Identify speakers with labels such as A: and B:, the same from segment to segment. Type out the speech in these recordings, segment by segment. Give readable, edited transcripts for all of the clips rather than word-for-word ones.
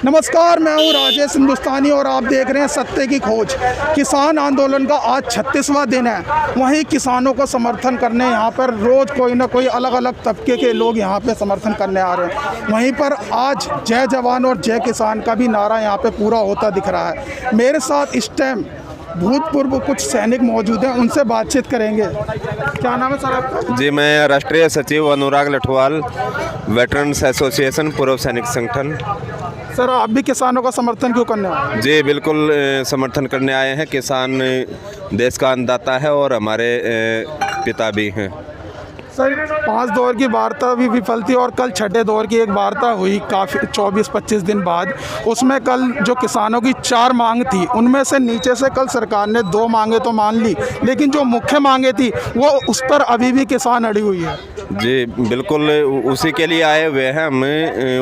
A: नमस्कार, मैं हूं राजेश हिंदुस्तानी और आप देख रहे हैं सत्य की खोज। किसान आंदोलन का आज 36वां दिन है। वहीं किसानों को समर्थन करने यहाँ पर रोज़ कोई ना कोई अलग अलग तबके के लोग यहाँ पे समर्थन करने आ रहे हैं। वहीं पर आज जय जवान और जय किसान का भी नारा यहाँ पे पूरा होता दिख रहा है। मेरे साथ इस टाइम भूतपूर्व कुछ सैनिक मौजूद हैं, उनसे बातचीत करेंगे। क्या नाम है सर आपका?
B: जी, मैं राष्ट्रीय सचिव अनुराग लठवाल, वेटरन्स एसोसिएशन, पूर्व सैनिक संगठन।
A: सर, आप भी किसानों का समर्थन क्यों करने आए हैं?
B: जी बिल्कुल, समर्थन करने आए हैं। किसान देश का अन्नदाता है और हमारे पिता भी हैं।
A: सर, 5 दौर की वार्ता भी विफल थी और कल छठे दौर की एक वार्ता हुई काफ़ी 24-25 दिन बाद। उसमें कल जो किसानों की 4 मांग थी, उनमें से नीचे से कल सरकार ने 2 मांगे तो मान ली, लेकिन जो मुख्य मांगे थी वो उस पर अभी भी किसान अड़ी हुई है।
B: जी बिल्कुल, उसी के लिए आए हुए हैं हम,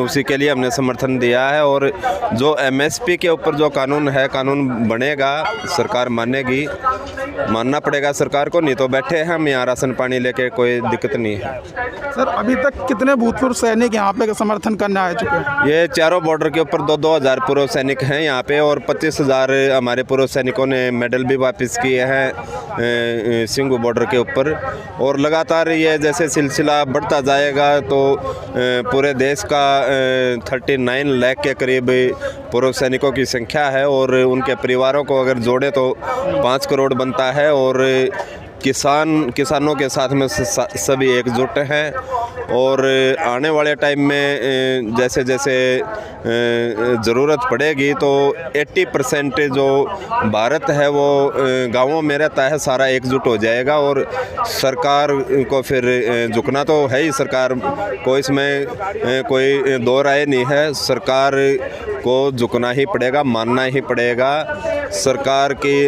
B: उसी के लिए हमने समर्थन दिया है। और जो एमएसपी के ऊपर जो कानून है, कानून बनेगा, सरकार मानेगी, मानना पड़ेगा सरकार को, नहीं तो बैठे हैं हम यहाँ राशन पानी लेके, कोई दिक्कत नहीं है।
A: सर, अभी तक कितने भूतपूर्व सैनिक यहाँ पे समर्थन करने आ चुके हैं?
B: ये चारों बॉर्डर के ऊपर 2-2 हज़ार पूर्व सैनिक हैं यहाँ पे, और 25,000 हमारे पूर्व सैनिकों ने मेडल भी वापस किए हैं सिंघू बॉर्डर के ऊपर। और लगातार ये जैसे सिलसिला बढ़ता जाएगा तो पूरे देश का 39 लाख के करीब पूर्व सैनिकों की संख्या है, और उनके परिवारों को अगर जोड़े तो 5 करोड़ बनता है। और किसानों के साथ में सभी एकजुट हैं। और आने वाले टाइम में जैसे जैसे ज़रूरत पड़ेगी तो 80% जो भारत है वो गांवों में रहता है, सारा एकजुट हो जाएगा। और सरकार को फिर झुकना तो है ही, सरकार को इसमें कोई दो राय नहीं है। सरकार को झुकना ही पड़ेगा, मानना ही पड़ेगा। सरकार की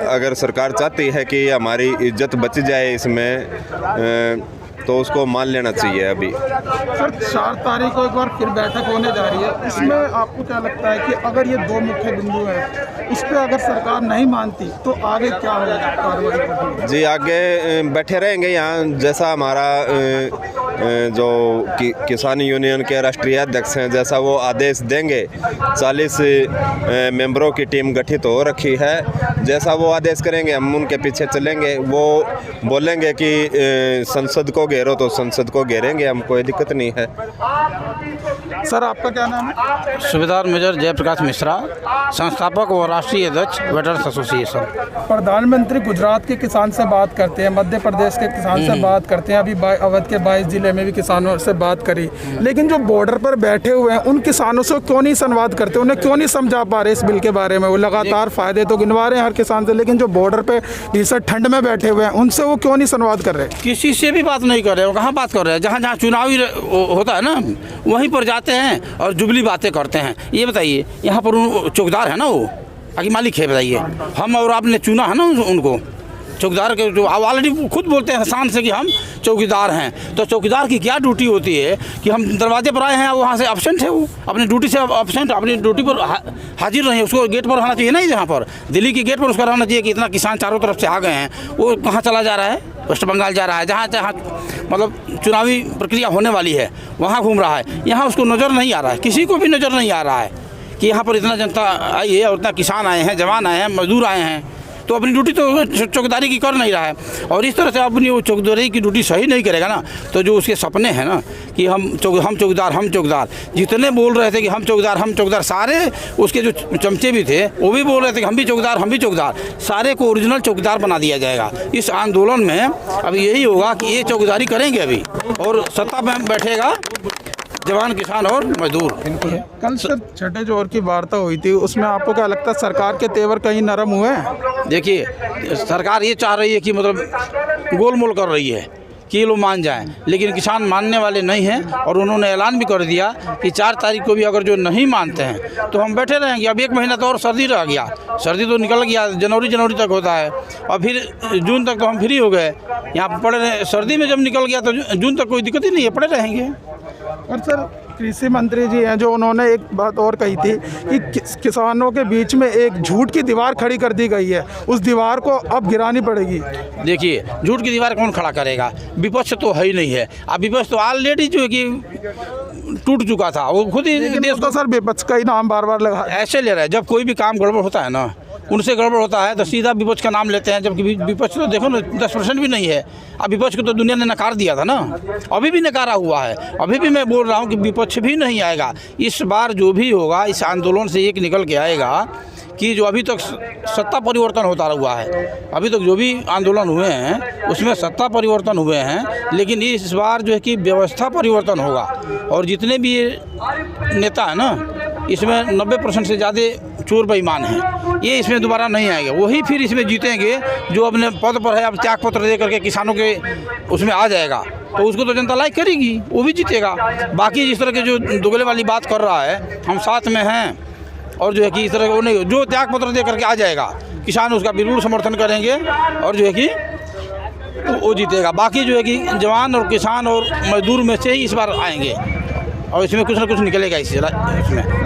B: अगर सरकार चाहती है कि हमारी इज्जत बच जाए इसमें, तो उसको मान लेना चाहिए। अभी
A: सर, 4 तारीख को एक बार फिर बैठक होने जा रही है। इसमें आपको क्या लगता है कि अगर ये 2 मुख्य बिंदु हैं, उस पर अगर सरकार नहीं मानती तो आगे क्या होगा कार्रवाई?
B: जी, आगे बैठे रहेंगे यहाँ, जैसा हमारा जो किसान यूनियन के राष्ट्रीय अध्यक्ष हैं, जैसा वो आदेश देंगे। 40 मेंबरों की टीम गठित हो रखी है, जैसा वो आदेश करेंगे हम उनके पीछे चलेंगे। वो बोलेंगे कि संसद को घेरो तो संसद को घेरेंगे हम, कोई दिक्कत नहीं है।
A: सर, आपका क्या नाम है?
C: सूबेदार मेजर जयप्रकाश मिश्रा, संस्थापक व राष्ट्रीय अध्यक्ष वेटरन्स एसोसिएशन।
A: प्रधानमंत्री गुजरात के किसान से बात करते हैं, मध्य प्रदेश के किसान से बात करते हैं, अभी अवध के 22 जिले में भी किसानों से बात करी, लेकिन जो बॉर्डर पर बैठे हुए हैं उन किसानों से क्यों नहीं संवाद करते? उन्हें क्यों नहीं समझा पा रहे इस बिल के बारे में? वो लगातार फायदे तो गिनवा रहे हैं हर किसान से, लेकिन जो बॉर्डर पे भीषण ठंड में बैठे हुए हैं उनसे वो क्यों नहीं संवाद कर रहे?
C: किसी से भी बात नहीं कर रहे, वो कहाँ बात कर रहे हैं? जहाँ जहाँ चुनावी होता है ना, वहीं पर जाते हैं और जुबली बातें करते हैं। ये बताइए, यहाँ पर चौकीदार है ना, वो आगे मालिक है, बताइए। हम और आपने चुना है ना उनको, चौकीदार के जो ऑलरेडी खुद बोलते हैं शान से कि हम चौकीदार हैं। तो चौकीदार की क्या ड्यूटी होती है कि हम दरवाजे पर आए हैं, वहाँ से एब्सेंट है, वो अपनी ड्यूटी से एब्सेंट, अपनी ड्यूटी पर हाजिर नहीं है। उसको गेट पर रहना चाहिए ना, जहाँ पर दिल्ली के गेट पर उसका रहना चाहिए कि इतना किसान चारों तरफ से आ गए हैं। वो कहाँ चला जा रहा है? वेस्ट बंगाल जा रहा है, जहाँ जहाँ मतलब चुनावी प्रक्रिया होने वाली है वहाँ घूम रहा है। यहाँ उसको नज़र नहीं आ रहा है, किसी को भी नज़र नहीं आ रहा है कि यहाँ पर इतना जनता आई है और इतना किसान आए हैं, जवान आए हैं, मजदूर आए हैं। तो अपनी ड्यूटी तो चौकीदारी की कर नहीं रहा है। और इस तरह से अपनी वो चौकीदारी की ड्यूटी सही नहीं करेगा ना, तो जो उसके सपने हैं ना कि हम चौकीदार, जितने बोल रहे थे कि हम चौकीदार, सारे उसके जो चमचे भी थे वो भी बोल रहे थे कि हम भी चौकीदार, सारे को ओरिजिनल चौकीदार बना दिया जाएगा। इस आंदोलन में अब यही होगा कि ये चौकीदारी करेंगे अभी, और सत्ता में बैठेगा जवान, किसान और मजदूर।
A: कल सर छठे दौर की वार्ता हुई थी, उसमें आपको क्या लगता है सरकार के तेवर कहीं नरम हुए हैं?
C: देखिए, सरकार ये चाह रही है कि मतलब गोलमोल कर रही है कि ये लोग मान जाएं, लेकिन किसान मानने वाले नहीं हैं। और उन्होंने ऐलान भी कर दिया कि 4 तारीख को भी अगर जो नहीं मानते हैं तो हम बैठे रहेंगे। अब 1 महीना तो और सर्दी रह गया, सर्दी तो निकल गया, जनवरी तक होता है, और फिर जून तक तो हम फ्री हो गए। यहाँ पड़े रहे, सर्दी में जब निकल गया तो जून तक कोई दिक्कत ही नहीं है, पड़े रहेंगे।
A: और सर, कृषि मंत्री जी हैं, जो उन्होंने एक बात और कही थी कि किसानों के बीच में एक झूठ की दीवार खड़ी कर दी गई है, उस दीवार को अब गिरानी पड़ेगी।
C: देखिए, झूठ की दीवार कौन खड़ा करेगा? विपक्ष तो है ही नहीं है। अब विपक्ष तो ऑलरेडी जो है कि टूट चुका था, वो खुद ही
A: लेकिन
C: देश
A: वो तो सर विपक्ष का ही नाम बार बार लगा।
C: ऐसे ले रहे हैं। जब कोई भी काम गड़बड़ होता है ना, उनसे गड़बड़ होता है तो सीधा विपक्ष का नाम लेते हैं, जबकि विपक्ष तो देखो ना 10% भी नहीं है। अब विपक्ष को तो दुनिया ने नकार दिया था ना, अभी भी नकारा हुआ है। अभी भी मैं बोल रहा हूँ कि विपक्ष भी नहीं आएगा इस बार। जो भी होगा इस आंदोलन से एक निकल के आएगा कि जो अभी तक सत्ता परिवर्तन होता हुआ है, अभी तक जो भी आंदोलन हुए हैं उसमें सत्ता परिवर्तन हुए हैं, लेकिन इस बार जो है कि व्यवस्था परिवर्तन होगा। और जितने भी नेता हैं ना, इसमें 90% से ज़्यादा चोर बेईमान हैं, ये इसमें दोबारा नहीं आएंगे। वही फिर इसमें जीतेंगे जो अपने पद पर है, अब त्याग पत्र दे करके किसानों के उसमें आ जाएगा, तो उसको तो जनता लाइक करेगी, वो भी जीतेगा। बाकी जिस तरह के जो दोगले वाली बात कर रहा है, हम साथ में हैं और जो है कि इस तरह का वो नहीं, जो त्याग पत्र दे करके आ जाएगा किसान उसका बिल्कुल समर्थन करेंगे और जो है कि वो जीतेगा। बाकी जो है कि जवान और किसान और मजदूर में से ही इस बार आएंगे और इसमें कुछ ना कुछ निकलेगा इसमें।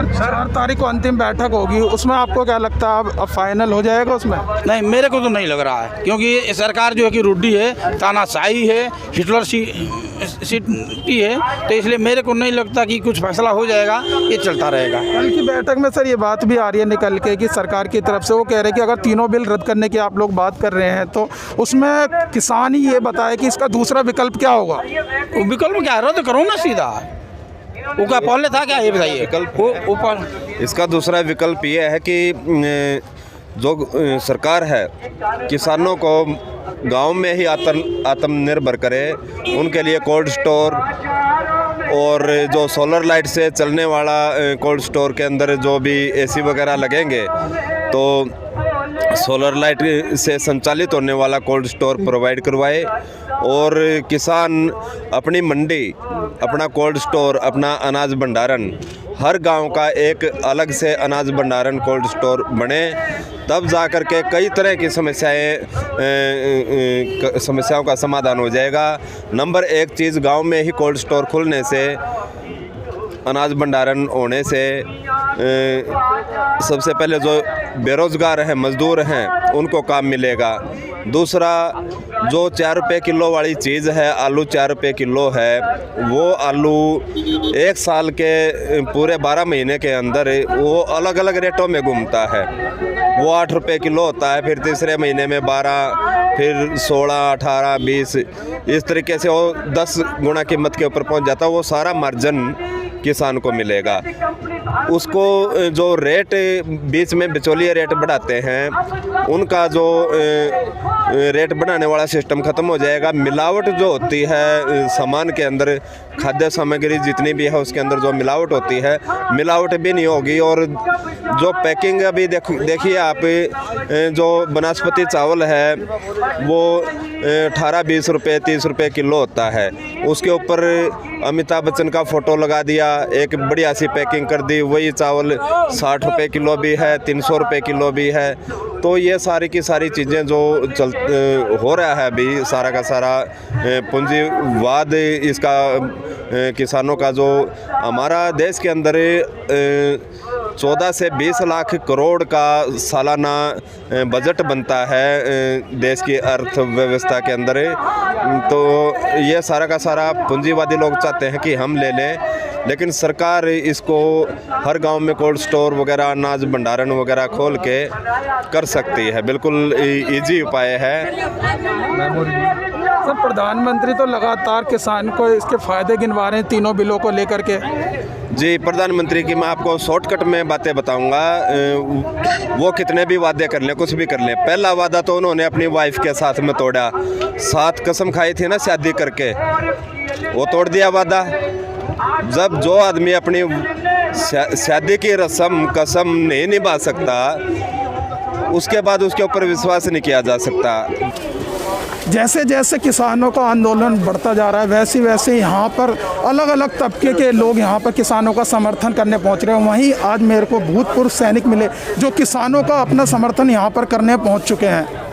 A: 4 तारीख को अंतिम बैठक होगी, उसमें आपको क्या लगता है अब फाइनल हो जाएगा उसमें?
C: नहीं, मेरे को तो नहीं लग रहा है, क्योंकि सरकार जो है कि रूढ़ी है, तानाशाही है, हिटलर सिटी है, तो इसलिए मेरे को नहीं लगता कि कुछ फैसला हो जाएगा, ये चलता रहेगा।
A: कल की बैठक में सर ये बात भी आ रही है निकल के कि सरकार की तरफ से वो कह रहे हैं कि अगर तीनों बिल रद्द करने की आप लोग बात कर रहे हैं तो उसमें किसान ही ये बताए कि इसका दूसरा विकल्प क्या होगा।
C: विकल्प क्या है? रद्द करो ना सीधा। वो क्या पहले था क्या, ये बताइए।
B: विकल्प
C: ऊपर
B: इसका दूसरा विकल्प ये है कि जो सरकार है किसानों को गांव में ही आत्मनिर्भर करे, उनके लिए कोल्ड स्टोर और जो सोलर लाइट से चलने वाला कोल्ड स्टोर के अंदर जो भी एसी वगैरह लगेंगे तो सोलर लाइट से संचालित होने वाला कोल्ड स्टोर प्रोवाइड करवाए और किसान अपनी मंडी, अपना कोल्ड स्टोर, अपना अनाज भंडारण, हर गांव का एक अलग से अनाज भंडारण कोल्ड स्टोर बने, तब जा कर के कई तरह की समस्याओं का समाधान हो जाएगा। नंबर 1 चीज़, गांव में ही कोल्ड स्टोर खुलने से, अनाज भंडारण होने से सबसे पहले जो बेरोज़गार हैं, मज़दूर हैं, उनको काम मिलेगा। दूसरा, जो 4 रुपये किलो वाली चीज़ है, आलू 4 रुपये किलो है, वो आलू 1 साल के पूरे 12 महीने के अंदर वो अलग अलग रेटों में घूमता है। वो 8 रुपये किलो होता है, फिर तीसरे महीने में 12, फिर 16, 18, 20, इस तरीके से वो 10 गुना कीमत के ऊपर पहुंच जाता है। वो सारा मार्जिन किसान को मिलेगा। उसको जो रेट बीच में बिचौलिया रेट बढ़ाते हैं, उनका जो रेट बढ़ाने वाला सिस्टम ख़त्म हो जाएगा। मिलावट जो होती है सामान के अंदर, खाद्य सामग्री जितनी भी है उसके अंदर जो मिलावट होती है, मिलावट भी नहीं होगी। और जो पैकिंग अभी देखिए आप, जो वनस्पति चावल है वो 18-20 रुपये 30 रुपये किलो होता है, उसके ऊपर अमिताभ बच्चन का फ़ोटो लगा दिया, एक बढ़िया सी पैकिंग कर दी। वही चावल 60 रुपये किलो भी है, 300 रुपये किलो भी है। तो ये सारी की सारी चीज़ें जो हो रहा है अभी, सारा का सारा पूंजीवाद इसका किसानों का, जो हमारा देश के अंदर 14 से 20 लाख करोड़ का सालाना बजट बनता है देश की अर्थव्यवस्था के अंदर। तो ये सारा का सारा पूंजीवादी लोग चाहते हैं कि हम ले लें, लेकिन सरकार इसको हर गांव में कोल्ड स्टोर वगैरह, अनाज भंडारण वगैरह खोल के कर सकती है। बिल्कुल इजी उपाय है।
A: सर, प्रधानमंत्री तो लगातार किसान को इसके फ़ायदे गिनवा रहे हैं तीनों बिलों को लेकर के।
B: जी, प्रधानमंत्री की मैं आपको शॉर्टकट में बातें बताऊंगा। वो कितने भी वादे कर लें, कुछ भी कर लें, पहला वादा तो उन्होंने अपनी वाइफ के साथ में तोड़ा। 7 कसम खाई थी ना शादी करके, वो तोड़ दिया वादा। जब जो आदमी अपनी शादी की रस्म कसम नहीं निभा सकता, उसके बाद उसके ऊपर विश्वास नहीं किया जा सकता।
A: जैसे जैसे किसानों का आंदोलन बढ़ता जा रहा है, वैसे वैसे यहाँ पर अलग अलग तबके के लोग यहाँ पर किसानों का समर्थन करने पहुँच रहे हैं। वहीं आज मेरे को भूतपूर्व सैनिक मिले जो किसानों का अपना समर्थन यहाँ पर करने पहुँच चुके हैं।